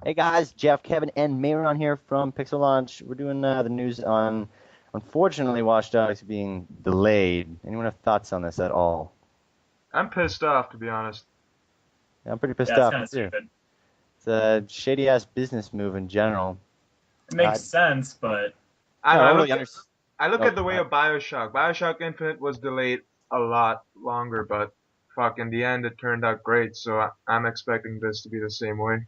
Hey guys, Jeff, Kevin, and Mehran here from Pixel Launch. We're doing the news on, unfortunately, Watch Dogs being delayed. Anyone have thoughts on this at all? I'm pissed off, to be honest. Yeah, I'm pretty pissed Yeah, it's off kind of too. stupid. It's a shady ass business move in general. It I, makes sense, but I I don't know, don't really understand. I look Oh, at the way right. of Bioshock. Bioshock Infinite was delayed a lot longer, but fuck, in the end it turned out great, so I'm expecting this to be the same way.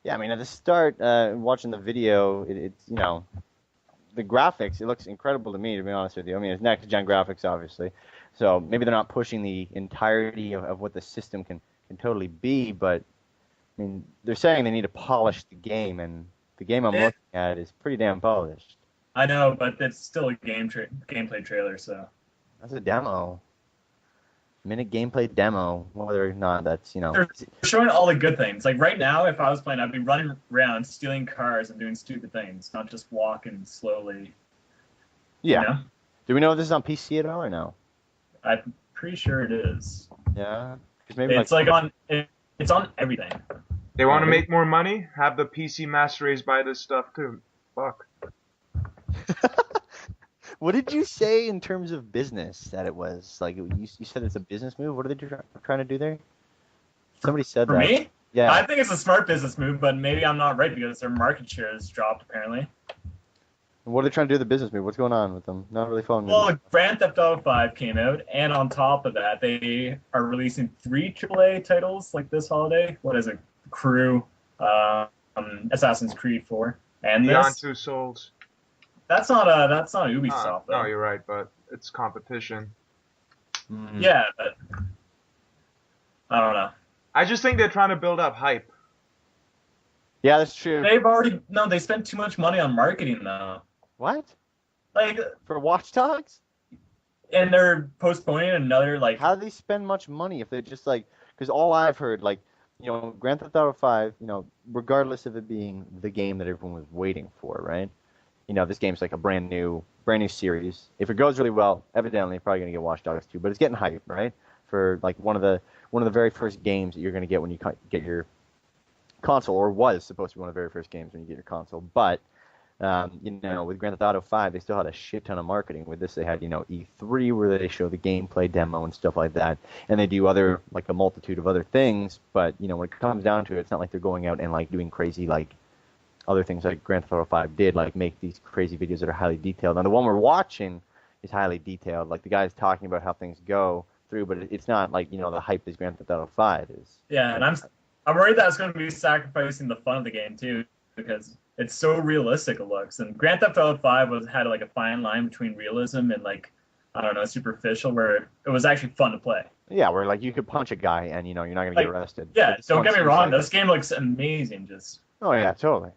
Yeah, I mean, at the start, watching the video, it's the graphics. It looks incredible to me, to be honest with you. I mean, it's next gen graphics, obviously, so maybe they're not pushing the entirety of what the system can totally be, but I mean, they're saying they need to polish the game, and the game I'm it. looking at is pretty damn polished. I know, but it's still a gameplay trailer, so That's a demo, minute gameplay demo. Whether or not that's they're showing all the good things. Like right now, if I was playing, I'd be running around stealing cars and doing stupid things, not just walking slowly. You yeah. know, Do we know if this is on PC at all or no? I'm pretty sure it is. Yeah, because maybe like It's like it's on everything. They want to maybe. make more money? Have the PC master race buy this stuff too. Fuck. What did you say in terms of business that it was? Like you said it's a business move. What are they trying to do there? Somebody said For that. me, Yeah. I think it's a smart business move, but maybe I'm not right because their market share has dropped apparently. What are they trying to do with the business move? What's going on with them? Not really following the. Well, Grand Theft Auto 5 came out, and on top of that, they are releasing three AAA titles like this holiday. What is it? Crew, Assassin's Creed 4, and Beyond this. Two Souls. That's not Ubisoft No, though. you're right, but it's competition. Mm. Yeah, but I don't know. I just think they're trying to build up hype. Yeah, that's true. They've already no. They spent too much money on marketing though. What? Like, For Watch Dogs? and they're postponing another like. How do they spend much money if they're just like? Because all I've heard, like, Grand Theft Auto 5, regardless of it being the game that everyone was waiting for, right? This game's like a brand new series. If it goes really well, evidently, you're probably gonna get Watch Dogs 2, but it's getting hype, right? For like one of the very first games that you're gonna get when you get your console, or was supposed to be one of the very first games when you get your console. But with Grand Theft Auto 5, they still had a shit ton of marketing. With this, they had E3 where they show the gameplay demo and stuff like that, and they do other like a multitude of other things. But when it comes down to it, it's not like they're going out and like doing crazy like other things like Grand Theft Auto 5 did, like make these crazy videos that are highly detailed. Now the one we're watching is highly detailed. Like the guy's talking about how things go through, but it's not like the hype that Grand Theft Auto 5 is. Yeah, and I'm worried that it's going to be sacrificing the fun of the game too because it's so realistic it looks. And Grand Theft Auto 5 had like a fine line between realism and like I don't know superficial, where it was actually fun to play. Yeah, where like you could punch a guy and you're not gonna get Like, arrested. yeah, But this don't one get me seems wrong, like this game looks amazing. Just oh yeah, totally.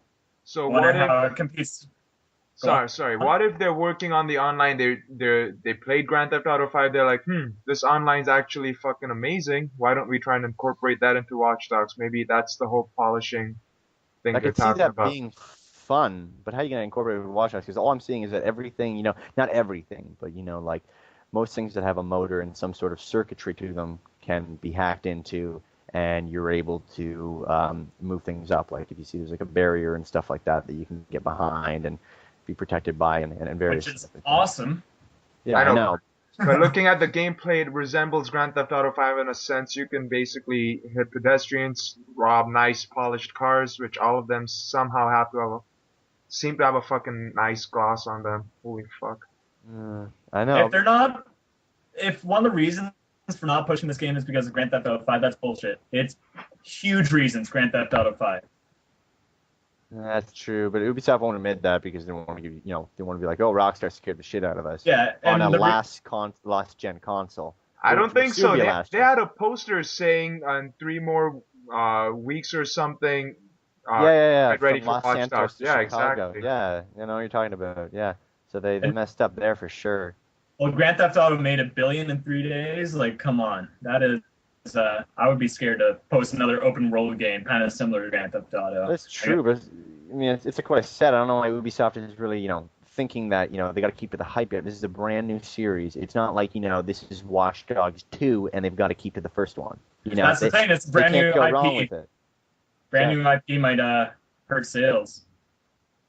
So wonder what if how it competes. sorry. What if they're working on the online? They played Grand Theft Auto 5. They're like, this online's actually fucking amazing. Why don't we try and incorporate that into Watch Dogs? Maybe that's the whole polishing thing I they're could see talking that about. being fun, but how are you gonna incorporate it with Watch Dogs? Because all I'm seeing is that everything, not everything, but like most things that have a motor and some sort of circuitry to them can be hacked into, and you're able to move things up. Like if you see there's like a barrier and stuff like that that you can get behind and be protected by, and various Which is stuff like that. awesome. Yeah, I I know, know. but looking at the gameplay, it resembles Grand Theft Auto 5 in a sense. You can basically hit pedestrians, rob nice polished cars, which all of them somehow seem to have a fucking nice gloss on them. Holy fuck. I know. If they're not, if one of the reasons for not pushing this game is because of Grand Theft Auto 5, that's bullshit. It's huge reasons Grand Theft Auto 5. That's true, but Ubisoft won't admit that because they want to give they want to be like, oh, Rockstar scared the shit out of us Yeah, on a and last gen console. I don't think Which will so. be a They last they gen. had a poster saying on 3 more weeks or something. Yeah. Get ready From for Los Watch Santos Dogs. to Yeah, Chicago. exactly. Yeah, you know what you're talking about. Yeah, so they and messed up there for sure. well, Grand Theft Auto made $1 billion in 3 days. Like, come on, that is. I would be scared to post another open world game, kind of similar to Grand Theft Auto. That's true, but I mean, it's like what I said. I don't know why Ubisoft is really thinking that they got to keep to the hype yet. This is a brand new series. It's not like this is Watch Dogs 2 and they've got to keep to the first one. That's the thing. It's a They brand can't new go wrong IP. with it. brand new IP might hurt sales.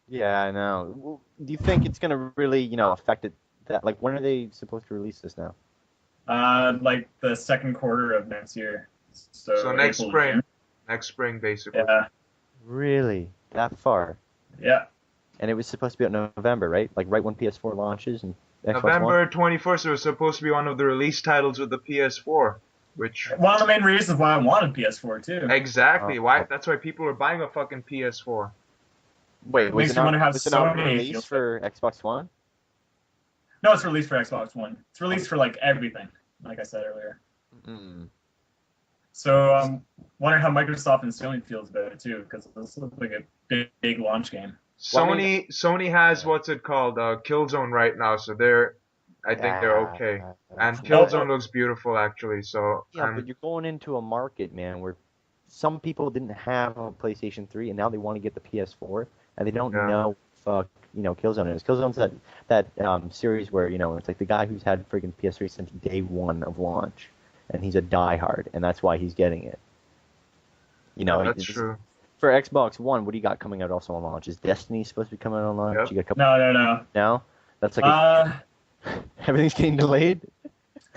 Yeah, I know. Well, do you think it's gonna really, affect it? That like, when are they supposed to release this now? Like the second quarter of next year. So So next April, spring. June. Next spring, basically. Yeah, Really? That far? yeah. And it was supposed to be out in November, right? Like right when PS4 launches and Xbox One. November 21st, it was supposed to be one of the release titles with the PS4, which One of the main reasons why I wanted PS4 too. exactly Oh. why that's why people are buying a fucking PS4. Wait, was Makes it you not, wonder how was it not Sony released feels for Xbox One? No, it's released for Xbox One. It's released for like everything, like I said earlier. Mm. So wondering how Microsoft and Sony feels about it too, because this looks like a big launch game. Well, I mean- Sony has what's it called, Killzone right now, so I think they're okay. And Killzone looks beautiful actually, so Yeah, but you're going into a market, man, where some people didn't have a PlayStation 3 and now they want to get the PS4 and they don't Yeah. know Killzone is. Killzone's that series where, it's like the guy who's had friggin' PS3 since day one of launch and he's a diehard and that's why he's getting it. that's true. For Xbox One, what do you got coming out also on launch? Is Destiny supposed to be coming out on launch? Yep. You got a couple No. now? That's like everything's getting delayed?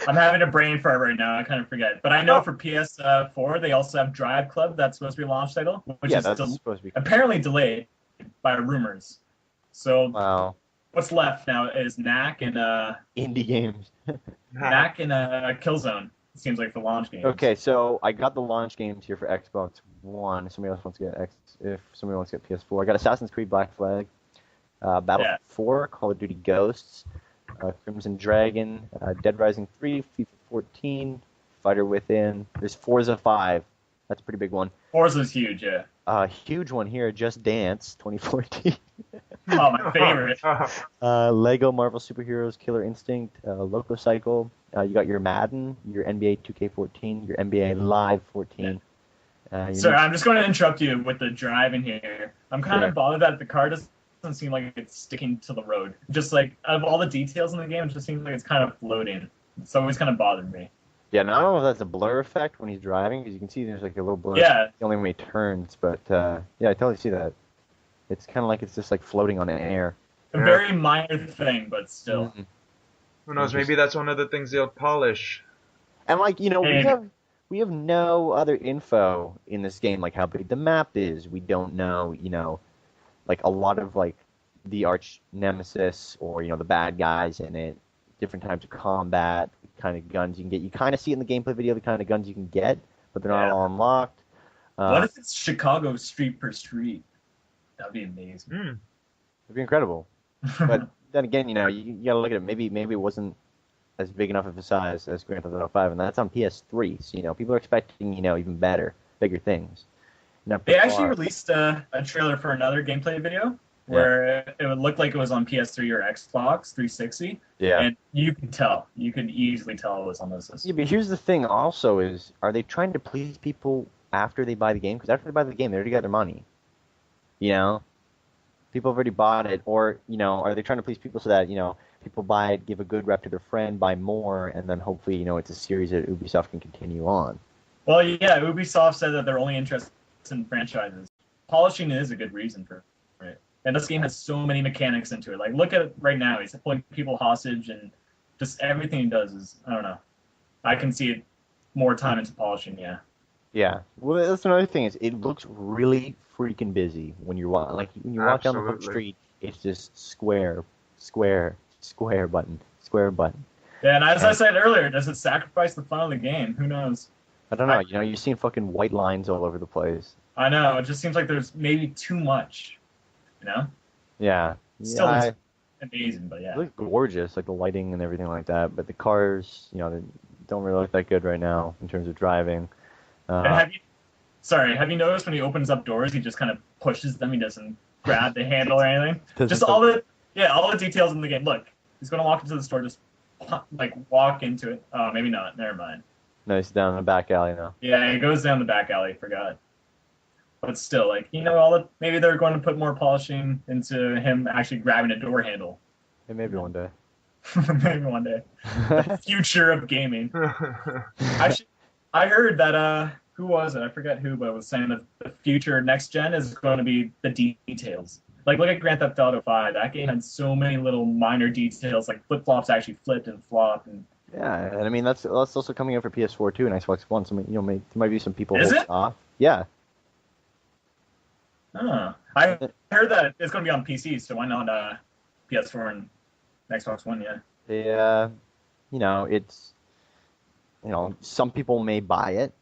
I'm having a brain fart right now. I kind of forget. But I know for PS4, they also have Drive Club. That's supposed to be a launch title, which Yeah, is that's supposed to be. apparently delayed by rumors. So Wow. what's left now is Knack and Indie games. Killzone. It seems like the launch games. Okay, so I got the launch games here for Xbox One. If somebody else wants to get if somebody wants to get PS4, I got Assassin's Creed Black Flag, Battlefield 4, Call of Duty Ghosts, Crimson Dragon, Dead Rising 3, FIFA 14, Fighter Within. There's Forza 5. That's a pretty big one. Forza's huge, yeah. Huge one here, Just Dance 2014. Oh, my favorite. Lego Marvel Superheroes, Killer Instinct, Loco Cycle. You got your Madden, your NBA 2K14, your NBA Live 14. Sorry, I'm just going to interrupt you with the driving here. I'm kind of bothered that the car doesn't seem like it's sticking to the road. Just like, out of all the details in the game, it just seems like it's kind of floating. It's always kind of bothered me. Yeah, and I don't know if that's a blur effect when he's driving, because you can see there's like a little blur. Yeah. Only when he turns, but yeah, I totally see that. It's kind of like it's just like floating on air. A very minor thing, but still. Mhm. Who knows? Maybe that's one of the things they'll polish. And like, Maybe. we have no other info in this game, like how big the map is. We don't know, like a lot of like the arch nemesis or the bad guys in it, different types of combat, kind of guns you can get. You kind of see it in the gameplay video the kind of guns you can get, but they're not all unlocked. What if it's Chicago street per street? That'd be amazing. It'd be incredible. But then again, you gotta look at it. Maybe it wasn't as big enough of a size as Grand Theft Auto 5, and that's on PS3. So people are expecting even better, bigger things. They actually released a trailer for another gameplay video where it would look like it was on PS3 or Xbox 360. Yeah. And you could easily tell it was on those systems. Yeah, but here's the thing. Also, are they trying to please people after they buy the game? Because after they buy the game, they already got their money. People have already bought it, or are they trying to please people so that people buy it, give a good rep to their friend, buy more, and then hopefully it's a series that Ubisoft can continue on. Well, yeah, Ubisoft said that they're only interested in franchises. Polishing is a good reason for it, and this game has so many mechanics into it. Like, look at it right now; he's pulling people hostage, and just everything he does is, I don't know. I can see it more time into polishing. Yeah. Yeah. Well, that's another thing is it looks really freaking busy when you're when you walk down the front street. It's just square button. Yeah, and as I said earlier, does it sacrifice the fun of the game? Who knows? I don't know. You're seeing fucking white lines all over the place. I know. It just seems like there's maybe too much. Yeah. Still looks amazing, but yeah. It looks gorgeous, like the lighting and everything like that. But the cars, they don't really look that good right now in terms of driving. And have you noticed when he opens up doors, he just kind of pushes them? He doesn't grab the handle or anything. Just all the details in the game. Look, he's gonna walk into the store, just walk into it. Oh, maybe not. Never mind. No, he's down in the back alley now. Yeah, he goes down the back alley. Forgot. But still, maybe they're going to put more polishing into him actually grabbing a door handle. Hey, maybe one day. Maybe one day. The future of gaming. Actually, I heard that who was it? I forget who, but was saying that the future next gen is going to be the details. Like, look at Grand Theft Auto 5. That game had so many little minor details, like flip flops actually flipped and flopped. And Yeah, and I mean that's also coming out for PS4 too and Xbox One. So there might be some people is holding it? off. Yeah. I heard that it's going to be on PC, so why not PS4 and Xbox One? Yeah. It's some people may buy it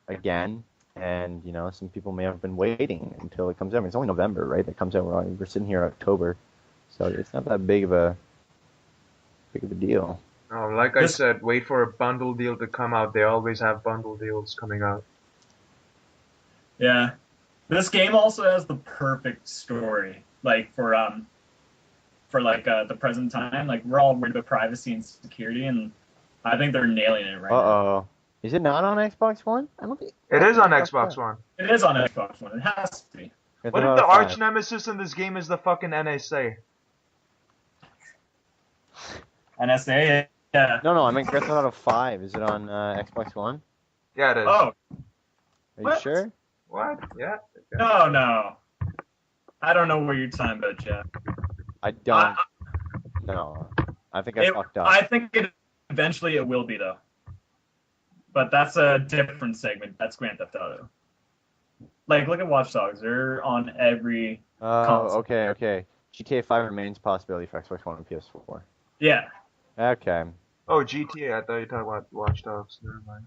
again, and some people may have been waiting until it comes out. I mean, it's only November, right? It comes out. We're sitting here in October, so it's not that big of a deal. Oh, like I said, wait for a bundle deal to come out. They always have bundle deals coming out. Yeah. This game also has the perfect story, like for the present time. Like we're all worried about privacy and security, and I think they're nailing it right now. Uh-oh. Is it not on Xbox One? I don't think It is on Xbox One. It is on Xbox One. It has to be. What if the arch nemesis in this game is the fucking NSA? NSA, yeah. No, I mean Grand Theft Auto 5. Is it on Xbox One? Yeah, it is. Oh. Are you sure? What? Yeah. No. I don't know what you're talking about, Jeff. I don't. No. I think I fucked up. I think eventually it will be, though. But that's a different segment. That's Grand Theft Auto. Like, look at Watch Dogs. They're on every console. Okay. GTA 5 remains a possibility for Xbox One and PS4. Yeah. Okay. Oh, GTA. I thought you were talking about Watch Dogs. Never mind.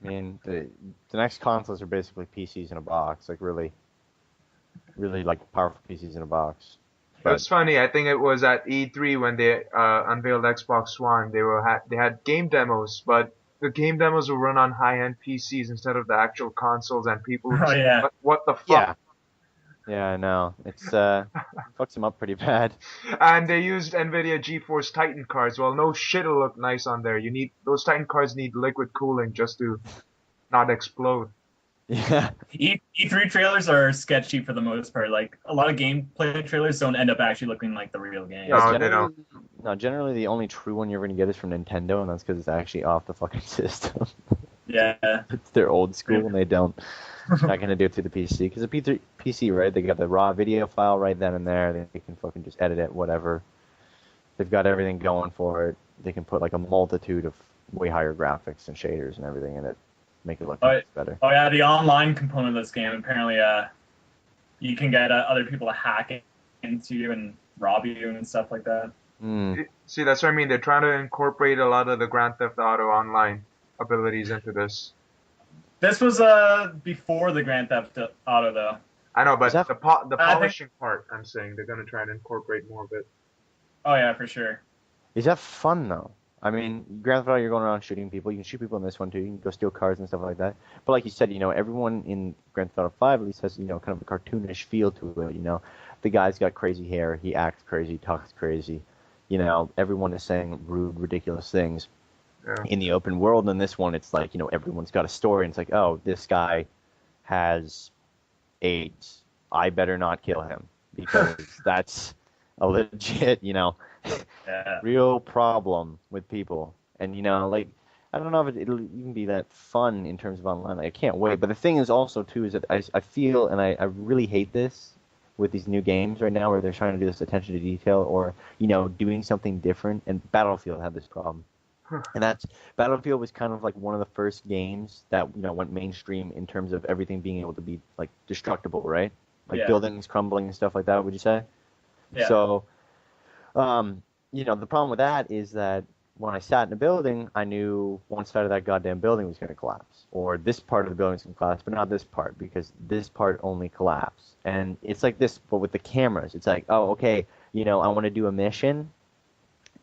I mean, the next consoles are basically PCs in a box, like really like powerful PCs in a box. But it's funny. I think it was at E3 when they unveiled Xbox One. They had game demos, but the game demos will run on high-end PCs instead of the actual consoles, and people would say, what the fuck? Yeah, I know. It's fucks them up pretty bad. And they used NVIDIA GeForce Titan cards. Well, no shit, it'll look nice on there. Those Titan cards need liquid cooling just to not explode. Yeah. E3 trailers are sketchy for the most part. Like, a lot of gameplay trailers don't end up actually looking like the real game. No, they don't. No, generally the only true one you're going to get is from Nintendo, and that's because it's actually off the fucking system. Yeah. It's their old school, and they don't. Not going to do it through the PC. Because the PC, right, they got the raw video file right then and there. They can fucking just edit it, whatever. They've got everything going for it. They can put like a multitude of way higher graphics and shaders and everything in it. Make it look better. Oh yeah, the online component of this game, apparently you can get other people to hack into you and rob you and stuff like that. See, that's what I mean. They're trying to incorporate a lot of the Grand Theft Auto online abilities into this. This was before the Grand Theft Auto, though. I know, but the polishing part, I'm saying, they're going to try and incorporate more of it. Oh yeah, for sure. Is that fun, though? I mean, Grand Theft Auto, you're going around shooting people. You can shoot people in this one, too. You can go steal cars and stuff like that. But like you said, everyone in Grand Theft Auto 5 at least has, kind of a cartoonish feel to it, The guy's got crazy hair. He acts crazy, talks crazy. Everyone is saying rude, ridiculous things. Yeah. In the open world, in this one, it's like, everyone's got a story. And it's like, oh, this guy has AIDS. I better not kill him. Because that's a legit, real problem with people. And, like, I don't know if it'll even be that fun in terms of online. Like, I can't wait. But the thing is also, too, is that I feel, and I really hate this with these new games right now where they're trying to do this attention to detail or, doing something different. And Battlefield had this problem. And Battlefield was kind of like one of the first games that, went mainstream in terms of everything being able to be, like, destructible, right? Like, buildings crumbling and stuff like that, would you say? Yeah. So, the problem with that is that when I sat in a building, I knew one side of that goddamn building was going to collapse. Or this part of the building is going to collapse, but not this part, because this part only collapsed. And it's like this, but with the cameras. It's like, oh, okay, I want to do a mission,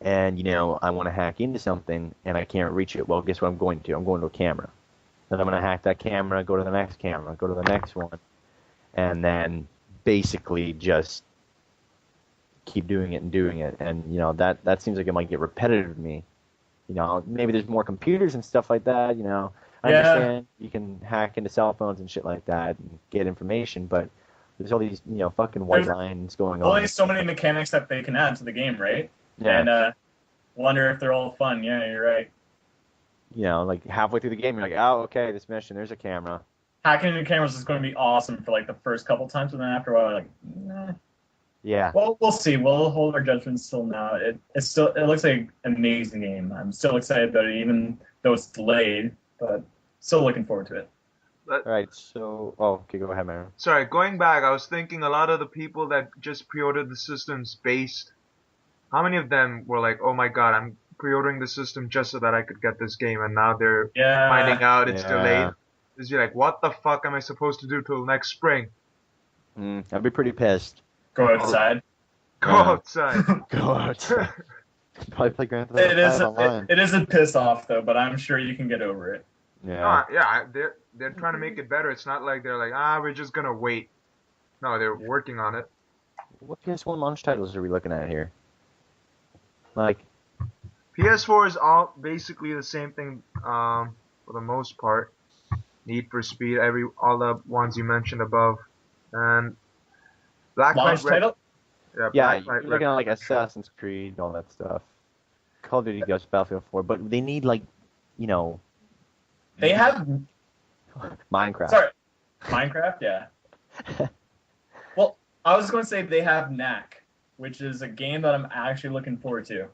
and, I want to hack into something, and I can't reach it. Well, guess what I'm going to? I'm going to a camera. Then I'm going to hack that camera, go to the next camera, go to the next one, and then basically just keep doing it and doing it. And, that seems like it might get repetitive to me. Maybe there's more computers and stuff like that, I understand you can hack into cell phones and shit like that and get information, but there's all these, fucking white lines going on. Only so many mechanics that they can add to the game, right? Yeah. And wonder if they're all fun. Yeah, you're right. like halfway through the game, you're like, oh, okay, this mission, there's a camera. Hacking into cameras is going to be awesome for like the first couple times, and then after a while, like, nah. Yeah. Well, we'll see. We'll hold our judgments till now. It looks like an amazing game. I'm still excited about it, even though it's delayed, but still looking forward to it. But, All right. So, oh, okay, go ahead, man. sorry, going back, I was thinking a lot of the people that just pre-ordered the systems based, how many of them were like, oh my god, I'm pre-ordering the system just so that I could get this game, and now they're finding Yeah, out it's delayed? Yeah. Is you like, what the fuck am I supposed to do till next spring? I'd be pretty pissed. go outside. Go Yeah. outside. Go outside. Probably play Grand Theft Auto It is 5 online. it is a piss off though, but I'm sure you can get over it. Yeah. Yeah, they're trying to make it better. It's not like they're like, we're just gonna wait. No, they're working on it. What PS1 launch titles are we looking at here? Like, PS4 is all basically the same thing, for the most part. Need for Speed, all the ones you mentioned above, and Black Launch Knight Red. title? Yeah, yeah, Black you're Knight looking Red. at like Assassin's Creed, all that stuff. Call of Duty, Ghost, Battlefield 4, but they need like, you know, They have Minecraft. sorry, Minecraft. Yeah. Well, I was going to say they have Knack, which is a game that I'm actually looking forward to.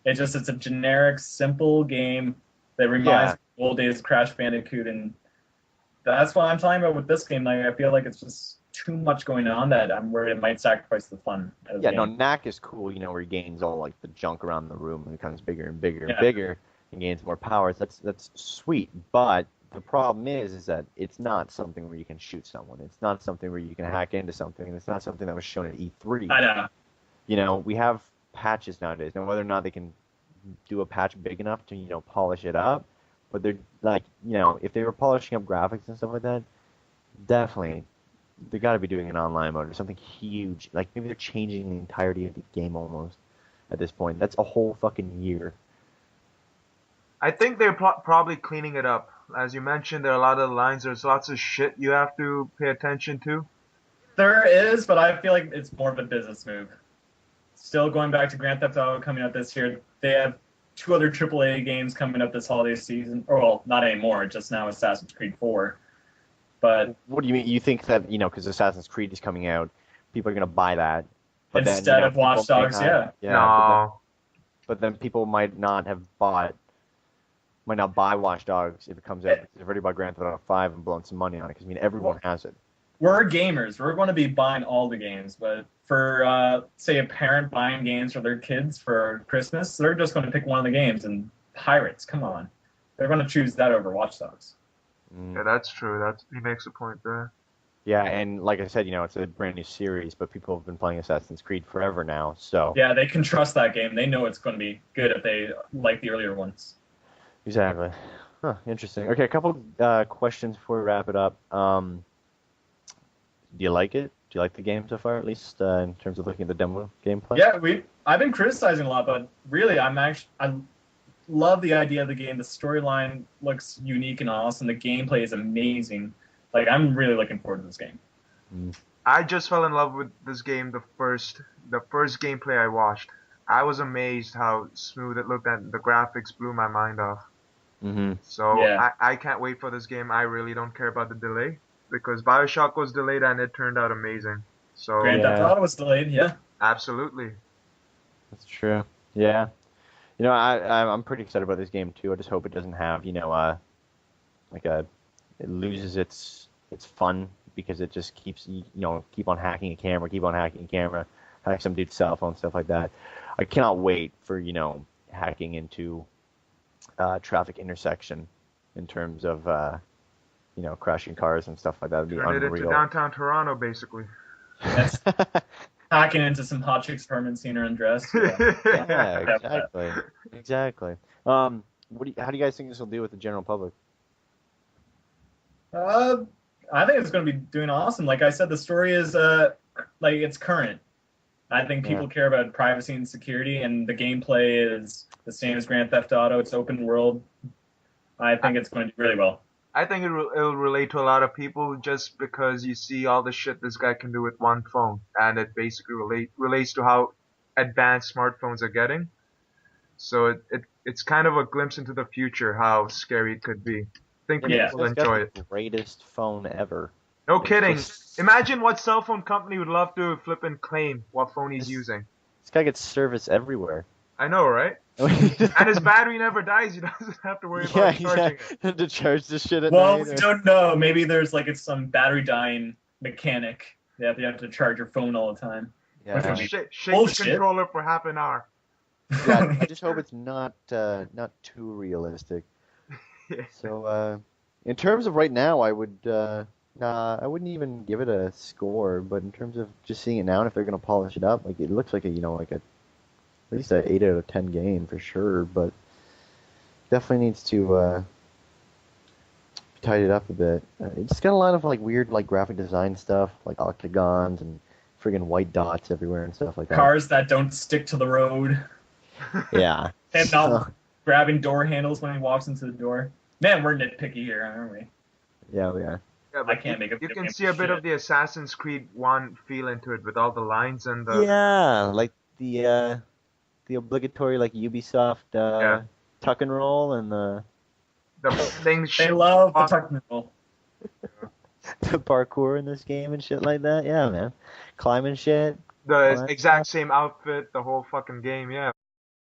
It's a generic, simple game that reminds Yeah. me of the old days of Crash Bandicoot, and that's what I'm talking about with this game. Like, I feel like it's just too much going on that I'm worried it might sacrifice the fun of the Yeah, no, game. Knack is cool, where he gains all like the junk around the room and becomes bigger and bigger and Yeah. bigger and gains more powers. That's sweet, but the problem is that it's not something where you can shoot someone. It's not something where you can hack into something, and it's not something that was shown at E3. I know. We have patches nowadays. Now, whether or not they can do a patch big enough to, polish it up, but they're like, if they were polishing up graphics and stuff like that, definitely they got to be doing an online mode or something huge. Like maybe they're changing the entirety of the game almost at this point. That's a whole fucking year. I think they're probably cleaning it up. As you mentioned, there are a lot of lines. There's lots of shit you have to pay attention to. There is, but I feel like it's more of a business move. Still going back to Grand Theft Auto coming out this year, they have 2 other AAA games coming up this holiday season. Or, well, not anymore, just now Assassin's Creed 4. But What do you mean? You think that, because Assassin's Creed is coming out, people are going to buy that? But then, instead of people Watch may Dogs, not- yeah. Yeah, No. but then people might not buy Watch Dogs if it comes out because they've already bought Grand Theft Auto 5 and blown some money on it. Because, everyone has it. We're gamers. We're going to be buying all the games. But for, say, a parent buying games for their kids for Christmas, they're just going to pick one of the games. And Pirates, come on. They're going to choose that over Watch Dogs. Yeah, that's true. He makes a point there. Yeah, and like I said, it's a brand new series, but people have been playing Assassin's Creed forever now, so. Yeah, they can trust that game. They know it's going to be good if they like the earlier ones. Exactly. Huh, interesting. Okay, a couple questions before we wrap it up. Do you like it? Do you like the game so far, at least in terms of looking at the demo gameplay? Yeah, I've been criticizing a lot, but really, I love the idea of the game. The storyline looks unique and awesome. The gameplay is amazing. Like, I'm really looking forward to this game. I just fell in love with this game the first gameplay I watched. I was amazed how smooth it looked, and the graphics blew my mind off. Mm-hmm. So Yeah. I can't wait for this game. I really don't care about the delay because BioShock was delayed and it turned out amazing. So Grand Theft Auto was delayed, yeah. absolutely. That's true. Yeah. I'm pretty excited about this game too. I just hope it doesn't have, it loses its fun because it just keeps, keep on hacking a camera, hack some dude's cell phone, stuff like that. I cannot wait for, hacking into traffic intersection in terms of, crashing cars and stuff like that. Would be Turn it into unreal. downtown Toronto, basically. That's hacking into some hot chicks apartment, seeing her undressed. Yeah. Yeah, exactly. How do you guys think this will do with the general public? I think it's going to be doing awesome. Like I said, the story is it's current. I think people care about privacy and security, and the gameplay is the same as Grand Theft Auto. It's open world. I think it's going to do really well. I think it'll relate to a lot of people just because you see all the shit this guy can do with one phone, and it basically relates to how advanced smartphones are getting. So it it's kind of a glimpse into the future how scary it could be. I think I mean, Yeah. people this will guy's enjoy got it. the greatest phone ever. No It's kidding. just Imagine what cell phone company would love to flip and claim what phone he's this, using. this guy gets service everywhere. I know, right? And his battery never dies. He doesn't have to worry yeah, about charging it. to charge this shit at Well, night. we don't know. Maybe there's like it's some battery dying mechanic that you have to charge your phone all the time. Which Yeah, would be Shake the bullshit. controller for half an hour. yeah. I just hope it's not too realistic. Yeah. So, in terms of right now, I wouldn't even give it a score. But in terms of just seeing it now, and if they're gonna polish it up, like it looks like like a at least a 8 out of 10 game for sure. But definitely needs to tidy it up a bit. It's got a lot of like weird like graphic design stuff, like octagons and friggin' white dots everywhere and stuff like that. Cars that don't stick to the road. Yeah. And not grabbing door handles when he walks into the door. Man, we're nitpicky here, aren't we? Yeah, we are. Yeah, I but can't make a you video can game see for a bit shit. of the Assassin's Creed 1 feel into it with all the lines and the Yeah, like the obligatory like Ubisoft Yeah. tuck and roll and the things. They love the technical. the parkour in this game and shit like that. Yeah, man. Climbing shit. all The that exact stuff. same outfit, the whole fucking game. Yeah.